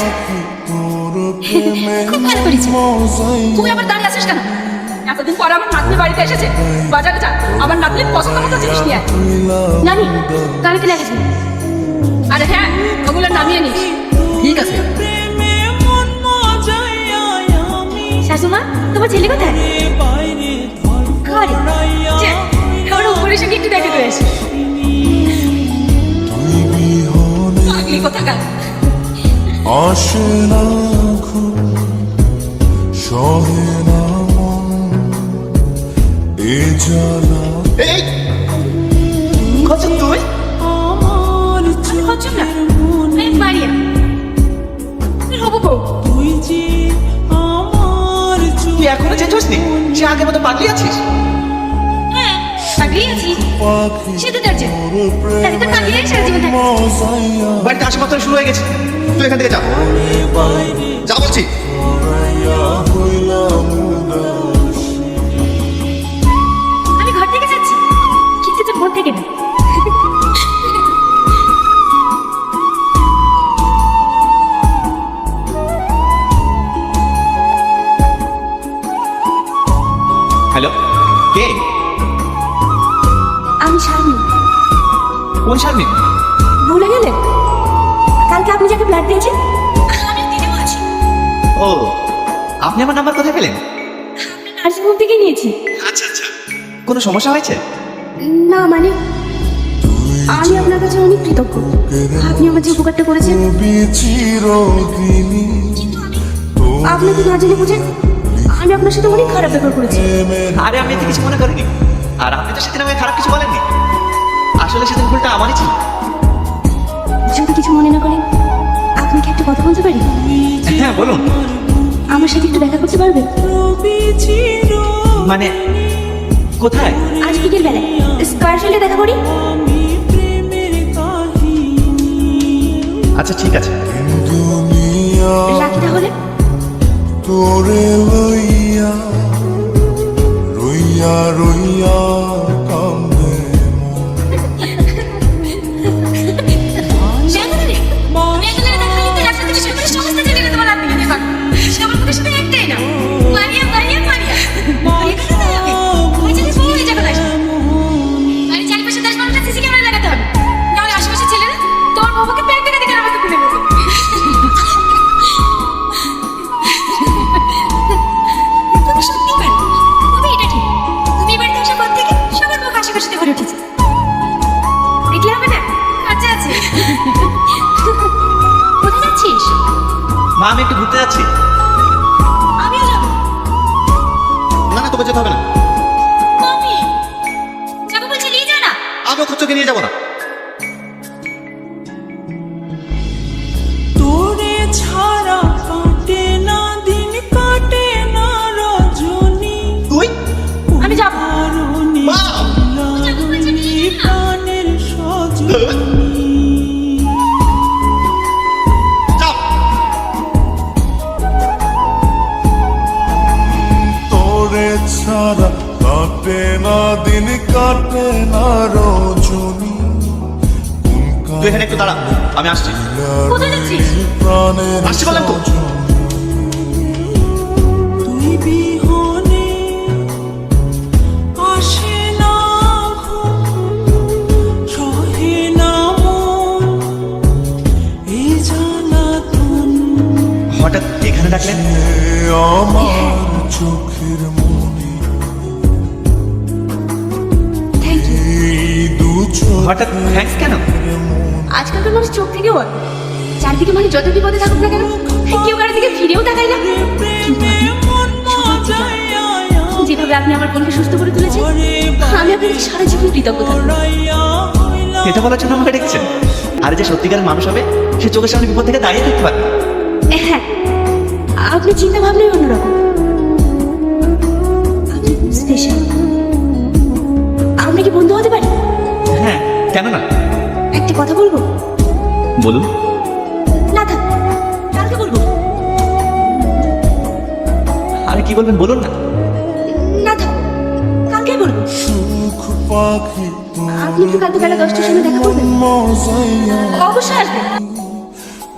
আসবে। খুব ভালো করেছে। তুই আবার দাঁড়িয়ে আছিস কেন? এতদিন পরে আমার নাতনি বাড়িতে এসেছে, বাজারে যা, আমার নাতনির পছন্দ মতো জিনিস নিয়ে আয়। নানি গাড়িতে লেগেছে। আরে হ্যাঁ, ওগুলো নামিয়ে নিস। ঠিক আছে। শাশুমা, তোমার ছেলে কোথায়? ঘরে। যে, ওর উপরে এসে একটু দেখে দিয়ে আসি। পাগলি কোথাকার। আসে না ঘুম, সহে না মন, এ জ্বালা। এই খচ্চর তুই? আমি হচ্ছুম না, আমি মারিয়া। তুই হবু বউ। তুই এখনো চেঞ্জ হসনি? সে আগের মতো পাগলি আছিস? হ্যাঁ, পাগলি আছি। সে তো তার জন্য। তাহলে তো পাগলিই সারা জীবন থাকবে। বাড়িতে আশেপাশে শুরু হয়ে গেছে। তুই এখান থেকে যা, যা বলছি। আমি ঘর থেকে যাচ্ছি, কিন্তু তো ঘর থেকে না। হ্যালো, কে? আমি শারমিন। কোন শারমিন? ভুলে গেলেন? কালকে আপনি যাকে ব্লাড দিয়েছেন, আমি দিনে বলছি। ও, আপনি আমার নাম্বার কোথায় পেলেন? নার্সিং হোম থেকে নিয়েছি। আচ্ছা আচ্ছা, কোনো সমস্যা হয়েছে? না মানে, আমি আপনার কাছে অনেক কৃতজ্ঞ। আপনি আমার যে উপকারটা করেছেন, আপনাকে না জেনে বুঝেন আমি আপনার সাথে অনেক খারাপ ব্যবহার করেছি। আরে আমি এতে কিছু মনে করিনি। আর আপনি তো সেদিন আমাকে খারাপ কিছু বলেননি। আসলে সেদিন ভুলটা আমারই ছিল। যদি কিছু মনে না করেন, আপনাকে একটা কথা বলতে পারি? হ্যাঁ বলুন। আমার সাথে একটু দেখা করতে পারবেন? মানে কোথায়? আজ বিকেল বেলায় স্কয়ার ফিল্ডে দেখা করি। আচ্ছা ঠিক আছে। রাখি তাহলে। তোরে লইয়া রইয়া রইয়া কান্দে ব্যাঙ্গালোরে? ব্যাঙ্গালোরে দেখা হলে তো রাস্তা থেকে শুরু করে সমস্ত জায়গায় তোমার নাতনিকে দেখো। সবার মুখে শুধু একটাই নাম, মারিয়া, মারিয়া, মারিয়া। এখানে তো হবে। ওই জায়গায় বউ হয়ে যাবে লাস্টে। বাড়ির চারিপাশে 10-12টা সিসি ক্যামেরা লাগাতে হবে। নাহলে আশেপাশে ছেলেরা তোমার বউকে ব্যাগ টাকা দিয়ে আমাকে তুলে নেবে। তুমি সত্যি পারো। তবে এটা ঠিক, তুমি এই বাড়িতে আসার পর থেকে সবার মুখ হাসি-খুশিতে ভরে উঠেছে। দেখলে হবে না? কাছে আছে। কোথায় যাচ্ছিস? মা আমি একটু ঘুরতে যাচ্ছি। আমিও যাবো। না না, তোকে যেতে হবে না। মামি, যাবো বলছে নিয়ে যা না। আমিও খচ্চরকে নিয়ে যাবো না। তোরে ছাড়া কাটে না দিন, কাটে না রজনী। তুই? আমি যাবো। মা! যাবো বলছে নিয়ে যা না। প্রাণের সজনী। যাও। তোরে ছাড়া কাটে না দিন, কাটে না রজনী। তুই এখানে একটু দাঁড়া, আমি আসছি। কোথায় যাচ্ছিস? প্রাণের আসছি বললাম তো। তুই বিহনে আসে না ঘুম, সহে না মন, এ জ্বালাতন। হঠাৎ এখানে ডাকলেন? আমার চোখের মনে থ্যাংক ইউ। এই দু হঠাৎ থ্যাঙ্কস কেন? আজকালকার মানুষ চোখ থেকেও অল্প। চারদিকে মানে যত বিপদে থাকুক না কেন, কেউ কারোর দিকে ফিরেও তাকায় না। কিন্তু আপনি সবার থেকে আলাদা। যেভাবে আপনি আমার বোনকে সুস্থ করে তুলেছেন, আমি আপনাকে সারা জীবন কৃতজ্ঞ থাকবো। এটা বলার জন্য আমাকে ডেকেছেন? আর যে সত্যিকারের মানুষ হবে, সে চোখের সামনে বিপদ থেকে দাঁড়িয়ে থাকতে পারবে। হ্যাঁ, আপনি চিন্তা ভাবনাই অন্যরকম। আপনি স্পেশাল। আমরা কি বন্ধু হতে পারি? হ্যাঁ, কেন না? একটা কথা বলবো? বলুন। না থাক, কালকে বলবো। আরে কি বলবেন বলুন না। না থাক, কালকেই বলবো। সুখ পাখি আপনি কি কালকে বেলা 10টার সময় দেখা করবেন? মজাইয়া অবশ্যই আসবেন।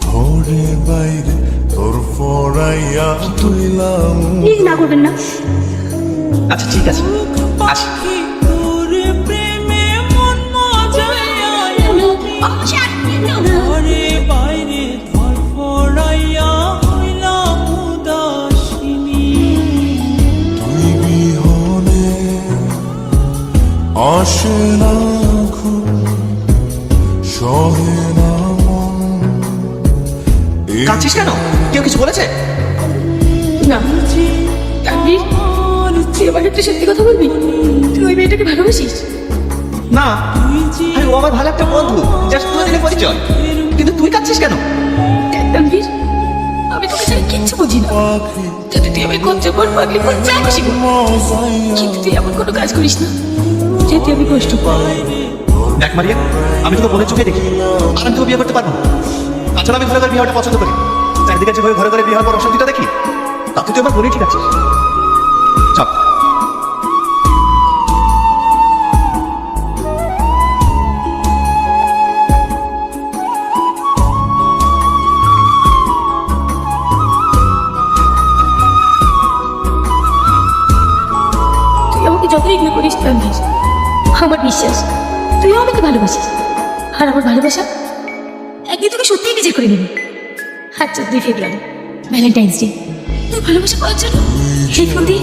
ধরে ঘরে বাইরে তোর ফরাইয়া হইলাম প্লিজ না করবেন না। আচ্ছা ঠিক আছে, আসি। পাখি তোর প্রেমে মন মজাইয়া অবশ্যই আসবেন তো। ঘরে বাইরে ধরফরাইয়া হইলাম উদাসিনী তুই বিহনে আসে না ঘুম সহে না মন এই কাঁদছিস কেন? কেউ কিছু বলেছে? না তানভীর, তুই আমার একটা সত্যি কথা বলবি, তুই ওই মেয়েটাকে ভালোবাসিস? না, আরে ও আমার ভালো একটা বন্ধু, জাস্ট দুদিনের পরিচয়। কিন্তু তুই কাঁদছিস কেন? দেখ তানভীর, আমি তোকে ছাড়া কিচ্ছু বুঝি না। পাখি যদি তুই আমি করতে পার পাগলি কোন যা খুশি কর, মজাইয়া কিন্তু তুই এমন কোনো কাজ করিস না যেতে আমি কষ্ট পাই। দেখ মারিয়া, আমি তোকে বোনের চোখে দেখি, আর আমি তোকে বিয়ে করতে পারবো না। তাছাড়া আমি ঘরে ঘরে বিয়ে হওয়াটা পছন্দ করি। চারিদিকে যেভাবে ঘরে ঘরে বিয়ে হওয়ার পর অশান্তিটা দেখি, তাতে তুই আমার বোনই ঠিক আছিস। চল। তুই আমাকে যত ইগনোর করিস তানভীর, আমার বিশ্বাস তুইও আমাকে ভালোবাসিস। আর আমার ভালোবাসা একদিন তোকে সত্যিই নিজে করে নেবে। আর 14 ফেব্রুয়ারি ভ্যালেন্টাইন্স ডে, তুই ভালোবাসা পাওয়ার জন্য সেই ফুল দিয়ে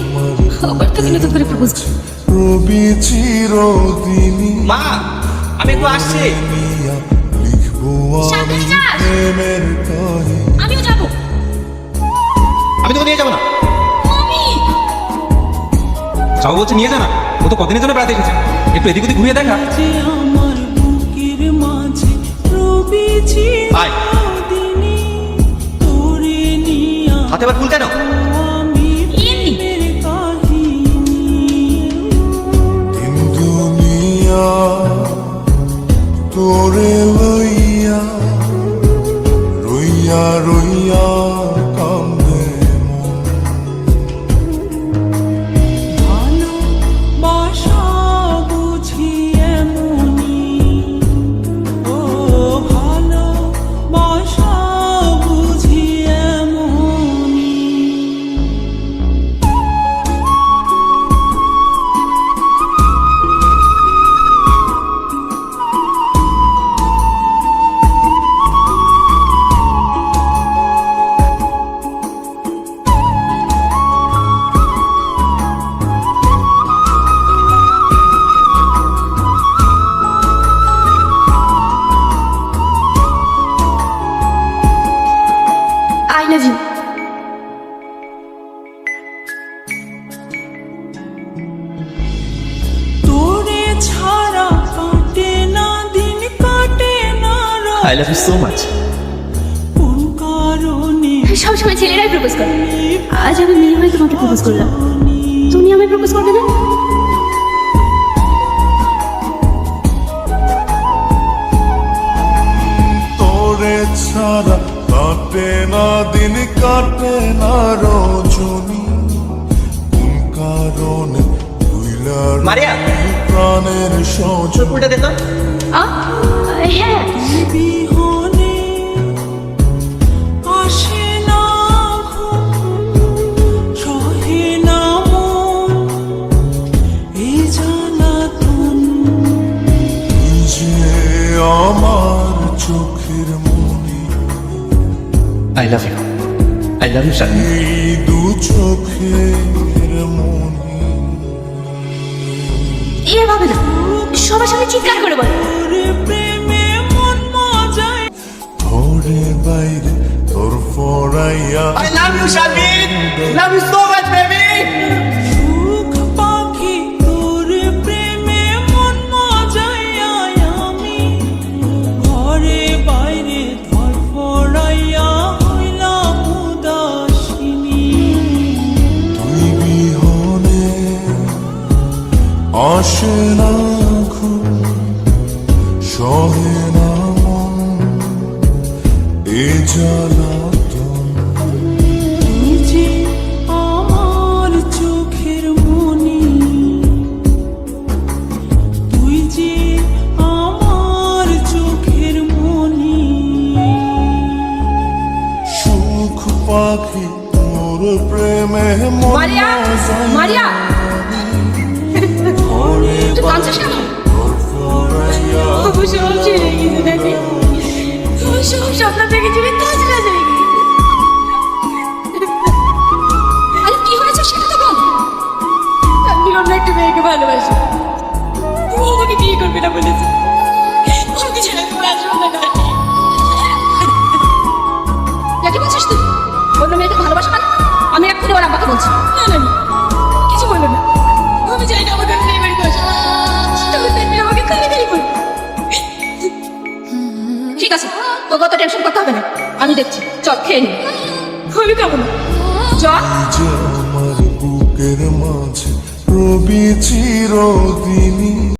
আবার তোকে নতুন করে প্রপোজ করি। রবি চিরদিনই মা, আমি একটু আসছি। লিখবো আমি সাবধানে যাস। প্রেমের কাহিনী আমিও যাবো। আমি তোকে নিয়ে যাবো না। আমি যাও বলছে নিয়ে যা না, ও তো কদিনের জন্য বেড়াতে এসেছে, একটু এদিক ওদিক ঘুরিয়ে দেখা। যে আমার বুকের মাঝে রবি আয়। চিরদিনই তোরে নিয়া হাতে আবার ফুল কেন? আমি এমনি প্রেমের কাহিনী দিন দুনিয়া তোরে লইয়া রইয়া রইয়া কান্দে মন ভালোবাসা বুঝি এমনি, ও ভালোবাসা বুঝি এমনি। I love you. তোরে ছাড়া কাটে না দিন, কাটে না রাত, I love you so much. কোন কারণে সবসময় ছেলেরাই প্রপোজ করে, আজ আমি মেয়ে হয়ে তোমাকে প্রপোজ করলাম, তুমি আমায় প্রপোজ করবে না? তোরে ছাড়া কাটে না দিন কাটে না রজনী কোন কারণে ভুইলা মারিয়া। প্রাণের তোর সজন ফুলটা দে তো। হ্যাঁ, বিহনে আসে না ঘুম, সহে না মন এই জ্বালাতন। তুই যে আমার চোখের মনি I love you, I love you Shalini. এই দু চোখের মনি এভাবে না, সবার সামনে চিৎকার করে বল। তোরে প্রেমে মন মজায় ঘরে বাইরে তোর ফরাইয়া I love you, Shalvin. Love you so much, baby. সুখ পাখি তোরে প্রেমে মন মজাইয়া আমি ঘরে বাইরে ধরফরাইয়া হইলাম উদাসিনী তুই বিহনে আসে না ঘুম সহে না মন এ জ্বালাতন তুই যে আমার চোখের মনি, তুই যে আমার চোখের মনি। প্রেমে মন মারিয়া মারিয়া ভরে তুই কাঁদছিস কেন? তোর ফরাইয়া বাবু সব ছেড়ে গেছে নাকি? আমার সব স্বপ্ন থেকে চুরি তাজরা হয়ে গেছে। আরে কি হয়েছে সেটা তো বল। আমি অন্য একটা মেয়েকে ভালোবাসি, ও আমাকে বিয়ে করবে না বলেছে। ওকে ছেড়ে আমি বাঁচবো না নানি। কি বলছিস তুই? অন্য মেয়েকে ভালোবাসা মানে? আমি এক্ষুনি ওর আব্বাকে বলছি। না না কিছু বলবো না, আমি চাই না আমাকে বিয়ে বাড়ি বসে তবে তাই মেয়ে আমাকে খালি করবে। ঠিক আছে, তোকে অত টেনশন করতে হবে না, আমি দেখছি। চল খেয়ে নি। আমি খাবো না, চল। যে আমার বুকের মাঝে রবি চিরদিনই